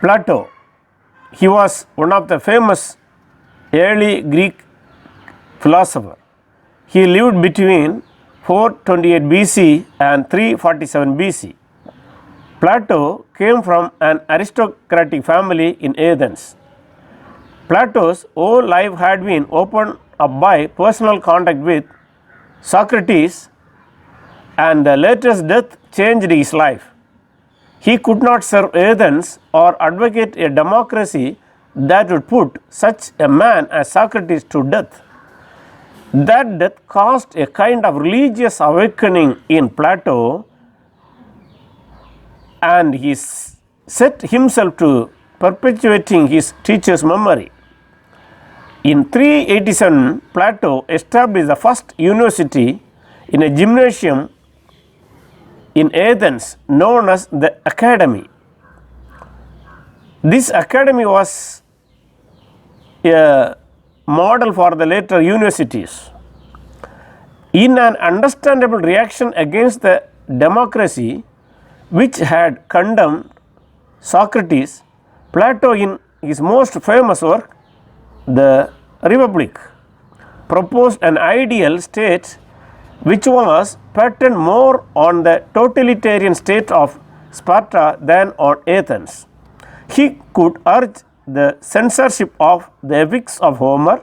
Plato, he was one of the famous early Greek philosopher. He lived between 428 BC and 347 BC. Plato came from an aristocratic family in Athens. Plato's whole life had been opened up by personal contact with Socrates, and the latter's death changed his life. He could not serve Athens or advocate a democracy that would put such a man as Socrates to death. That death caused a kind of religious awakening in Plato, and he set himself to perpetuating his teacher's memory. In 387, Plato established the first university in a gymnasium in Athens known as the Academy. This academy was a model for the later universities. In an understandable reaction against the democracy which had condemned Socrates, Plato, in his most famous work, The Republic, proposed an ideal state which was patterned more on the totalitarian state of Sparta than on Athens. He could urge the censorship of the epics of Homer,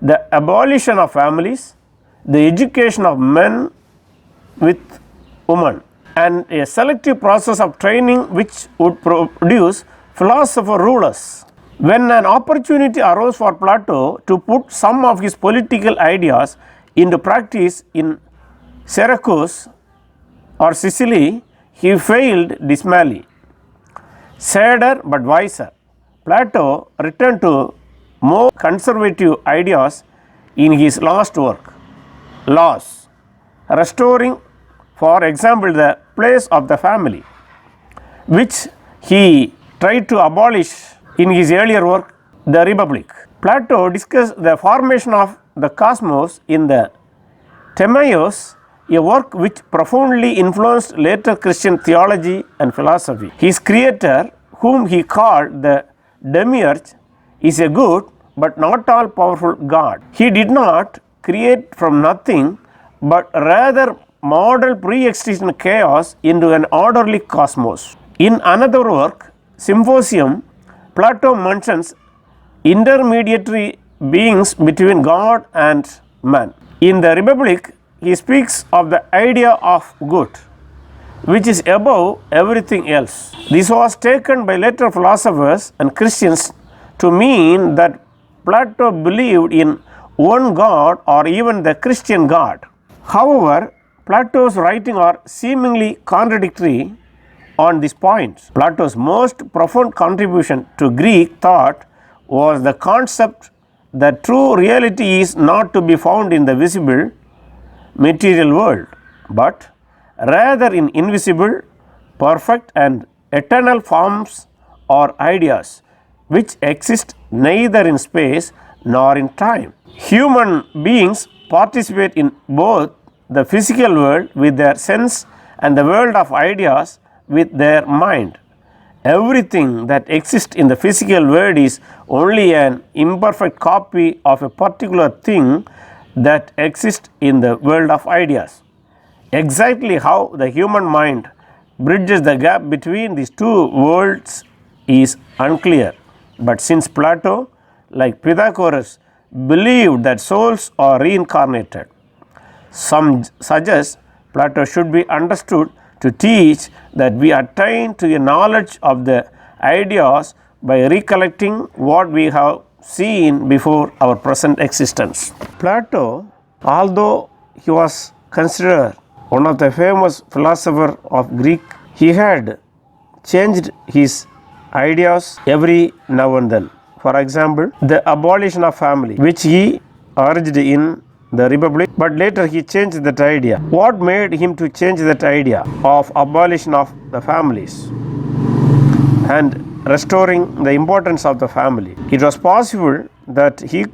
the abolition of families, the education of men with women, and a selective process of training which would produce philosopher rulers. When an opportunity arose for Plato to put some of his political ideas into practice in Syracuse or Sicily, he failed dismally. Sadder but wiser, Plato returned to more conservative ideas in his last work, Laws, restoring, for example, the place of the family, which he tried to abolish in his earlier work, The Republic. Plato discussed the formation of the cosmos in the Timaeus, a work which profoundly influenced later Christian theology and philosophy. His creator, whom he called the Demiurge, is a good but not all powerful God. He did not create from nothing, but rather modeled pre-existing chaos into an orderly cosmos. In another work, Symposium, Plato mentions intermediary beings between God and man. In the Republic, he speaks of the idea of good, which is above everything else. This was taken by later philosophers and Christians to mean that Plato believed in one God or even the Christian God. However, Plato's writings are seemingly contradictory on this point. Plato's most profound contribution to Greek thought was the concept that true reality is not to be found in the visible material world, but rather in invisible, perfect and eternal forms or ideas which exist neither in space nor in time. Human beings participate in both the physical world with their sense and the world of ideas with their mind. Everything that exists in the physical world is only an imperfect copy of a particular thing that exists in the world of ideas. Exactly how the human mind bridges the gap between these two worlds is unclear. But since Plato, like Pythagoras, believed that souls are reincarnated, some suggest Plato should be understood to teach that we attain to a knowledge of the ideas by recollecting what we have seen before our present existence. Plato, although he was considered one of the famous philosophers of Greek, he had changed his ideas every now and then. For example, the abolition of family, which he urged in the Republic, but later he changed that idea. What made him to change that idea of abolition of the families and restoring the importance of the family? It was possible that he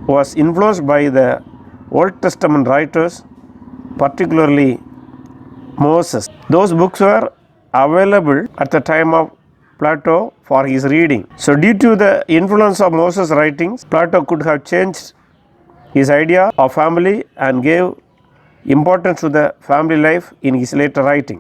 was influenced by the Old Testament writers, particularly Moses. Those books were available at the time of Plato for his reading. So, due to the influence of Moses' writings, Plato could have changed his idea of family and gave importance to the family life in his later writing.